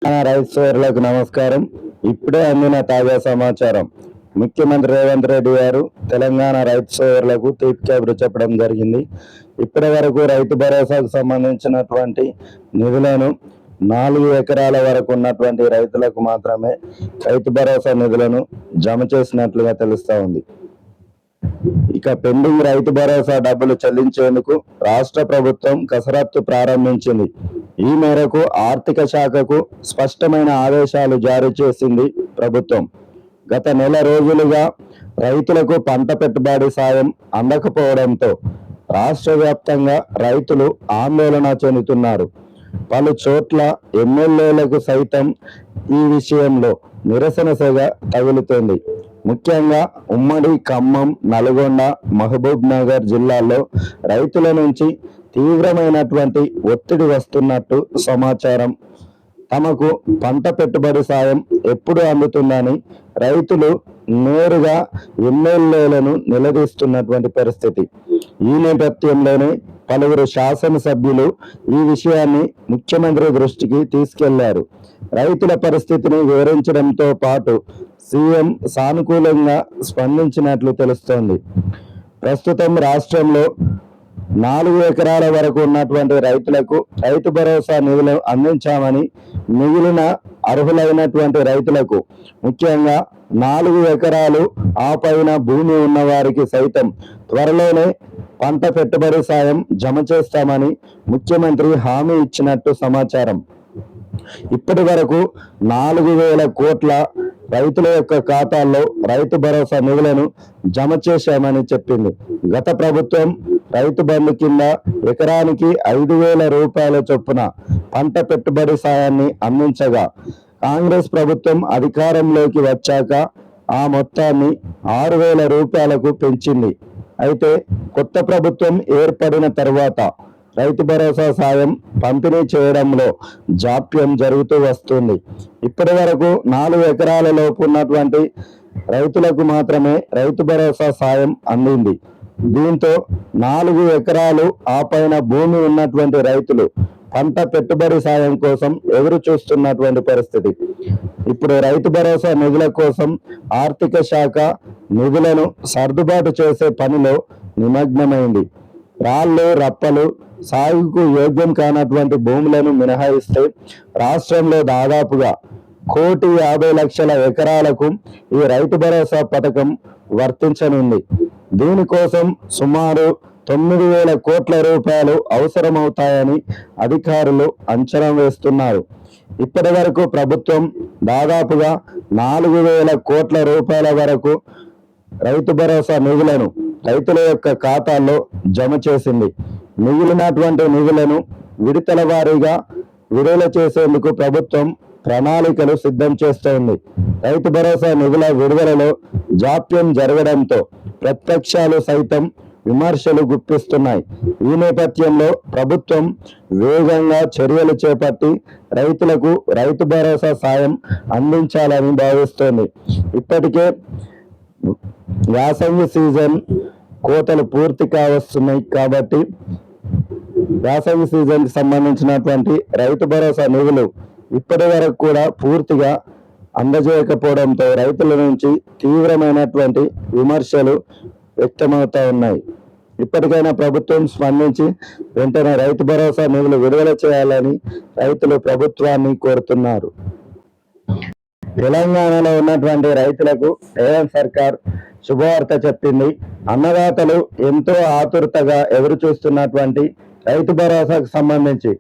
రైతు సోదరులకు నమస్కారం. ఇప్పుడే అందిన తాజా సమాచారం. ముఖ్యమంత్రి రేవంత్ రెడ్డి గారు తెలంగాణ రైతు సోదరులకు తీపి కబురు చెప్పడం జరిగింది. ఇప్పటి వరకు రైతు భరోసాకు సంబంధించినటువంటి నిధులను 4 ఎకరాల వరకు ఉన్నటువంటి రైతులకు మాత్రమే రైతు భరోసా నిధులను జమ చేసినట్లుగా తెలుస్తా ఉంది. ఇక పెండింగ్ రైతు భరోసా డబ్బులు చెల్లించేందుకు రాష్ట్ర ప్రభుత్వం కసరత్తు ప్రారంభించింది. ఈ మేరకు ఆర్థిక శాఖకు స్పష్టమైన ఆదేశాలు జారీ చేసింది ప్రభుత్వం. గత నెల రోజులుగా రైతులకు పంట పెట్టుబడి సాయం అందకపోవడంతో రాష్ట్ర వ్యాప్తంగా రైతులు ఆందోళన చెందుతున్నారు. పలు చోట్ల ఎమ్మెల్యేలకు సైతం ఈ విషయంలో నిరసన సెగ తగులుతోంది. ముఖ్యంగా ఉమ్మడి ఖమ్మం, నల్గొండ, మహబూబ్ నగర్ జిల్లాల్లో రైతుల నుంచి తీవ్రమైనటువంటి ఒత్తిడి వస్తున్నట్టు సమాచారం. తమకు పంట పెట్టుబడి సాయం ఎప్పుడు అందుతుందని రైతులు నేరుగా ఎమ్మెల్యేలను నిలదీస్తున్నటువంటి పరిస్థితి. ఈ నేపథ్యంలోనే పలువురు శాసనసభ్యులు ఈ విషయాన్ని ముఖ్యమంత్రి దృష్టికి తీసుకెళ్లారు. రైతుల పరిస్థితిని వివరించడంతో పాటు సీఎం సానుకూలంగా స్పందించినట్లు తెలుస్తోంది. ప్రస్తుతం రాష్ట్రంలో 4 ఎకరాల వరకు ఉన్నటువంటి రైతులకు రైతు భరోసా నిధులు అందించామని, మిగిలిన అర్హులైనటువంటి రైతులకు ముఖ్యంగా 4 ఎకరాలు ఆ పైన భూమి ఉన్న వారికి సైతం త్వరలోనే పంట పెట్టుబడి సాయం జమ చేస్తామని ముఖ్యమంత్రి హామీ ఇచ్చినట్టు సమాచారం. ఇప్పటి వరకు 4,000 కోట్ల రైతుల యొక్క ఖాతాల్లో రైతు భరోసా నిధులను జమ చేశామని చెప్పింది. గత ప్రభుత్వం రైతు బంధు కింద ఎకరానికి 5,000 రూపాయల చొప్పున పంట పెట్టుబడి సాయాన్ని అందించగా, కాంగ్రెస్ ప్రభుత్వం అధికారంలోకి వచ్చాక ఆ మొత్తాన్ని 6,000 రూపాయలకు పెంచింది. అయితే కొత్త ప్రభుత్వం ఏర్పడిన తర్వాత రైతు భరోసా సాయం పంపిణీ చేయడంలో జాప్యం జరుగుతూ వస్తుంది. ఇప్పటి వరకు 4 ఎకరాల లోపు ఉన్నటువంటి రైతులకు మాత్రమే రైతు భరోసా సాయం అందింది. దీంతో 4 ఎకరాలు ఆ పైన భూమి ఉన్నటువంటి రైతులు పంట పెట్టుబడి సాయం కోసం ఎదురు చూస్తున్నటువంటి పరిస్థితి. ఇప్పుడు రైతు భరోసా నిధుల కోసం ఆర్థిక శాఖ నిధులను సర్దుబాటు చేసే పనిలో నిమగ్నమైంది. రాళ్లు, రప్పలు, సాగుకు యోగ్యం కానటువంటి భూములను మినహాయిస్తే రాష్ట్రంలో దాదాపుగా 1,50,00,000 ఎకరాలకు ఈ రైతు భరోసా పథకం వర్తించనుంది. దీనికోసం సుమారు 9,000 కోట్ల రూపాయలు అవసరమవుతాయని అధికారులు అంచనా వేస్తున్నారు. ఇప్పటి వరకు ప్రభుత్వం దాదాపుగా 4,000 కోట్ల రూపాయల వరకు రైతు భరోసా నిధులను రైతుల యొక్క ఖాతాల్లో జమ చేసింది. మిగిలినటువంటి నిధులను విడతల వారీగా విడుదల చేసేందుకు ప్రభుత్వం ప్రణాళికలు సిద్ధం చేస్తోంది. రైతు భరోసా నిధుల విడుదలలో జాప్యం జరగడంతో ప్రతిపక్షాలు సైతం విమర్శలు గుప్పిస్తున్నాయి. ఈ నేపథ్యంలో ప్రభుత్వం వేగంగా చర్యలు చేపట్టి రైతులకు రైతు భరోసా సాయం అందించాలని భావిస్తోంది. ఇప్పటికే యాసంగి సీజన్ కోతలు పూర్తి కావస్తున్నాయి కాబట్టి యాసంగి సీజన్ కి సంబంధించినటువంటి రైతు భరోసా నిధులు ఇప్పటి వరకు కూడా పూర్తిగా అందజేయకపోవడంతో రైతుల నుంచి తీవ్రమైనటువంటి విమర్శలు వ్యక్తమవుతా ఉన్నాయి. ఇప్పటికైనా ప్రభుత్వం స్పందించి వెంటనే రైతు భరోసా నిధులు విడుదల చేయాలని రైతులు ప్రభుత్వాన్ని కోరుతున్నారు. తెలంగాణలో ఉన్నటువంటి రైతులకు రేవంత్ సర్కార్ శుభవార్త చెప్పింది. అన్నదాతలు ఎంతో ఆతురతగా ఎదురు చూస్తున్నటువంటి రైతు భరోసాకు సంబంధించి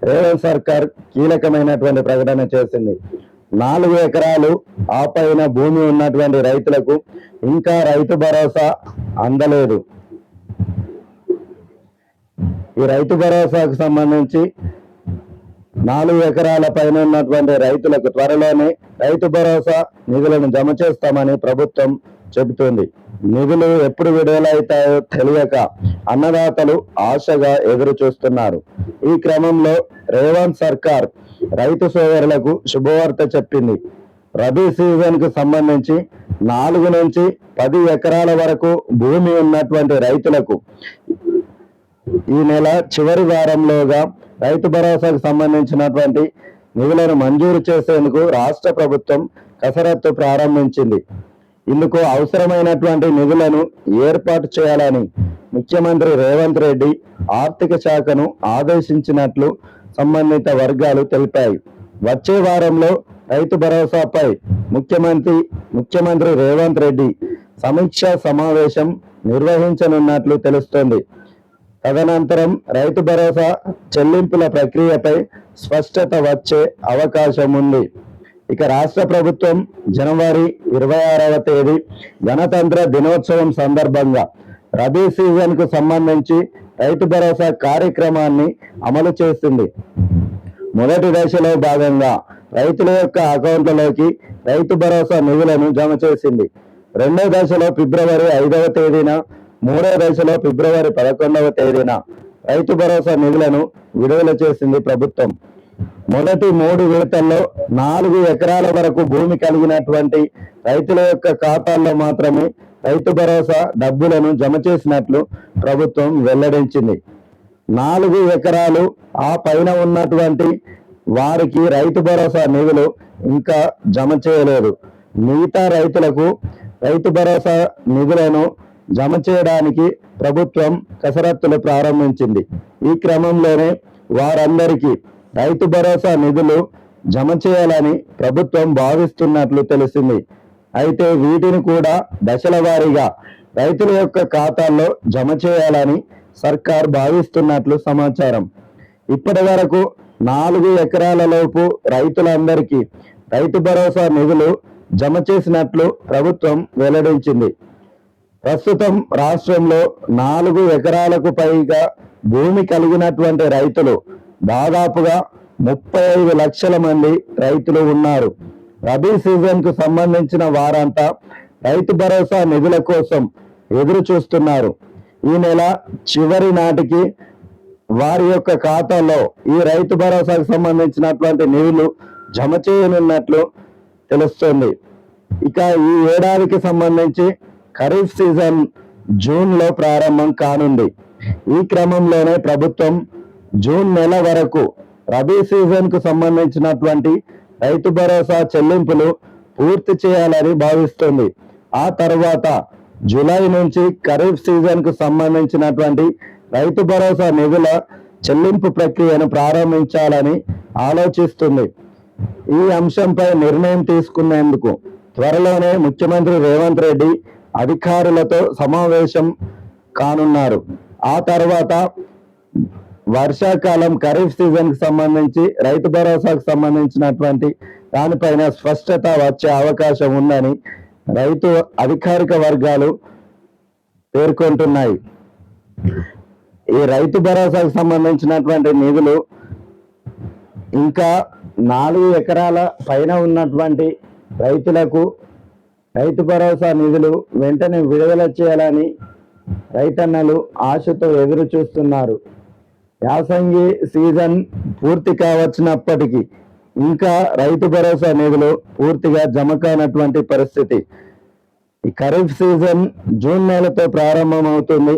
రేవంత్ సర్కార్ కీలకమైనటువంటి ప్రకటన చేసింది. 4 ఎకరాలు ఆ పైన భూమి ఉన్నటువంటి రైతులకు ఇంకా రైతు భరోసా అందలేదు. ఈ రైతు భరోసాకు సంబంధించి 4 ఎకరాల పైన ఉన్నటువంటి రైతులకు త్వరలోనే రైతు భరోసా నిధులను జమ చేస్తామని ప్రభుత్వం చెబుతుంది. నిధులు ఎప్పుడు విడుదలవుతాయో తెలియక అన్నదాతలు ఆశగా ఎదురు చూస్తున్నారు. ఈ క్రమంలో రేవంత్ సర్కార్ రైతు సోదరులకు శుభవార్త చెప్పింది. రబీ సీజన్ కు సంబంధించి 4 నుంచి 10 ఎకరాల వరకు భూమి ఉన్నటువంటి రైతులకు ఈ నెల చివరి వారంలోగా రైతు భరోసాకు సంబంధించినటువంటి నిధులను మంజూరు చేసేందుకు రాష్ట్ర ప్రభుత్వం కసరత్తు ప్రారంభించింది. ఇందుకు అవసరమైనటువంటి నిధులను ఏర్పాటు చేయాలని ముఖ్యమంత్రి రేవంత్ రెడ్డి ఆర్థిక శాఖను ఆదేశించినట్లు సంబంధిత వర్గాలు తెలిపాయి. వచ్చే వారంలో రైతు భరోసాపై ముఖ్యమంత్రి రేవంత్ రెడ్డి సమీక్షా సమావేశం నిర్వహించనున్నట్లు తెలుస్తోంది. తదనంతరం రైతు భరోసా చెల్లింపుల ప్రక్రియపై స్పష్టత వచ్చే అవకాశం ఉంది. ఇక రాష్ట్ర ప్రభుత్వం జనవరి 26వ తేదీ గణతంత్ర దినోత్సవం సందర్భంగా రబీ సీజన్ కు సంబంధించి రైతు భరోసా కార్యక్రమాన్ని అమలు చేసింది. మొదటి దశలో భాగంగా రైతుల యొక్క అకౌంట్లలోకి రైతు భరోసా నిధులను జమ చేసింది. రెండో దశలో ఫిబ్రవరి 5వ తేదీన, మూడో దశలో ఫిబ్రవరి 11వ తేదీన రైతు భరోసా నిధులను విడుదల చేసింది ప్రభుత్వం. మొదటి 3 విడతల్లో 4 ఎకరాల వరకు భూమి కలిగినటువంటి రైతుల యొక్క ఖాతాల్లో మాత్రమే రైతు భరోసా డబ్బులను జమ చేసినట్లు ప్రభుత్వం వెల్లడించింది. 4 ఎకరాలు ఆ పైన ఉన్నటువంటి వారికి రైతు భరోసా నిధులు ఇంకా జమ చేయలేదు. మిగతా రైతులకు రైతు భరోసా నిధులను జమ చేయడానికి ప్రభుత్వం కసరత్తులు ప్రారంభించింది. ఈ క్రమంలోనే వారందరికీ రైతు భరోసా నిధులు జమ చేయాలని ప్రభుత్వం భావిస్తున్నట్లు తెలిసింది. అయితే వీటిని కూడా దశల వారీగా రైతుల యొక్క ఖాతాల్లో జమ చేయాలని సర్కార్ భావిస్తున్నట్లు సమాచారం. ఇప్పటి వరకు 4 ఎకరాల లోపు రైతులందరికీ రైతు భరోసా నిధులు జమ చేసినట్లు ప్రభుత్వం వెల్లడించింది. ప్రస్తుతం రాష్ట్రంలో 4 ఎకరాలకు పైగా భూమి కలిగినటువంటి రైతులు దాదాపుగా 35 లక్షల మంది రైతులు ఉన్నారు. రబీ సీజన్ కు సంబంధించిన వారంతా రైతు భరోసా నిధుల కోసం ఎదురు చూస్తున్నారు. ఈ నెల చివరి నాటికి వారి యొక్క ఖాతాలో ఈ రైతు భరోసాకు సంబంధించినటువంటి నిధులు జమ చేయనున్నట్లు తెలుస్తోంది. ఇక ఈ ఏడాదికి సంబంధించి ఖరీఫ్ సీజన్ జూన్ లో ప్రారంభం కానుంది. ఈ క్రమంలోనే ప్రభుత్వం జూన్ నెల వరకు రబీ సీజన్ కు సంబంధించినటువంటి రైతు భరోసా చెల్లింపులు పూర్తి చేయాలని భావిస్తుంది. ఆ తర్వాత జూలై నుంచి ఖరీఫ్ సీజన్ కు సంబంధించినటువంటి రైతు భరోసా నిధుల చెల్లింపు ప్రక్రియను ప్రారంభించాలని ఆలోచిస్తుంది. ఈ అంశంపై నిర్ణయం తీసుకునేందుకు త్వరలోనే ముఖ్యమంత్రి రేవంత్ రెడ్డి అధికారులతో సమావేశం కానున్నారు. ఆ తర్వాత వర్షాకాలం ఖరీఫ్ సీజన్ కి సంబంధించి రైతు భరోసాకు సంబంధించినటువంటి దానిపైన స్పష్టత వచ్చే అవకాశం ఉందని రైతు అధికారిక వర్గాలు పేర్కొంటున్నాయి. ఈ రైతు భరోసాకు సంబంధించినటువంటి నిధులు ఇంకా 4 ఎకరాల పైన ఉన్నటువంటి రైతులకు రైతు భరోసా నిధులు వెంటనే విడుదల చేయాలని రైతన్నలు ఆశతో ఎదురు చూస్తున్నారు. యాసంగి సీజన్ పూర్తి కావచ్చినప్పటికీ ఇంకా రైతు భరోసా నిధులు పూర్తిగా జమ కానటువంటి పరిస్థితి. ఈ ఖరీఫ్ సీజన్ జూన్ నెలతో ప్రారంభమవుతుంది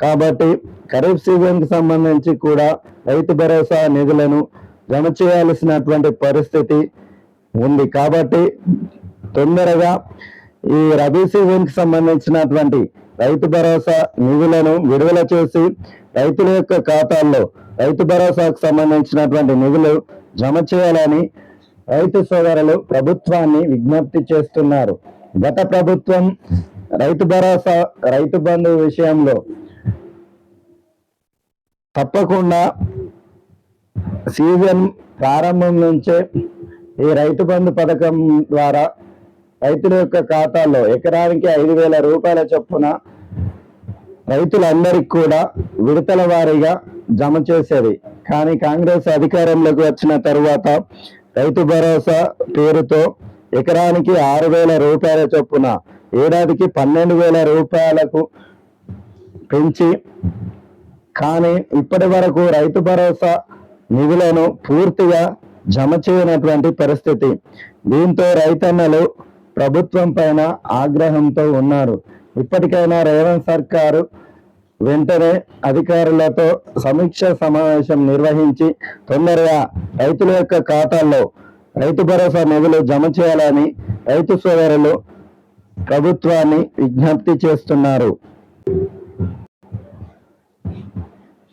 కాబట్టి ఖరీఫ్ సీజన్ కి సంబంధించి కూడా రైతు భరోసా నిధులను జమ చేయాల్సినటువంటి పరిస్థితి ఉంది. కాబట్టి తొందరగా ఈ రబీ సీజన్ కి సంబంధించినటువంటి రైతు భరోసా నిధులను విడుదల చేసి రైతుల యొక్క ఖాతాల్లో రైతు భరోసాకు సంబంధించినటువంటి నిధులు జమ చేయాలని రైతు సోదరులు ప్రభుత్వాన్ని విజ్ఞప్తి చేస్తున్నారు. గత ప్రభుత్వం రైతు భరోసా రైతు బంధు విషయంలో తప్పకుండా సీజన్ ప్రారంభం నుంచే ఈ రైతు బంధు పథకం ద్వారా రైతుల యొక్క ఖాతాల్లో ఎకరానికి 5,000 రూపాయల చొప్పున రైతులందరికీ కూడా విడతల వారీగా జమ చేసేది. కానీ కాంగ్రెస్ అధికారంలోకి వచ్చిన తరువాత రైతు భరోసా పేరుతో ఎకరానికి 6,000 రూపాయల చొప్పున ఏడాదికి 12,000 రూపాయలకు పెంచి కానీ ఇప్పటి వరకు రైతు భరోసా నిధులను పూర్తిగా జమ చేయనటువంటి పరిస్థితి. దీంతో రైతన్నలు ప్రభుత్వం పైన ఆగ్రహంతో ఉన్నారు. ఇప్పటికైనా రేవంత్ సర్కారు వెంటనే అధికారులతో సమీక్ష సమావేశం నిర్వహించి తొందరగా రైతుల యొక్క ఖాతాల్లో రైతు భరోసా నిధులు జమ చేయాలని రైతు సోదరులు ప్రభుత్వాన్ని విజ్ఞప్తి చేస్తున్నారు.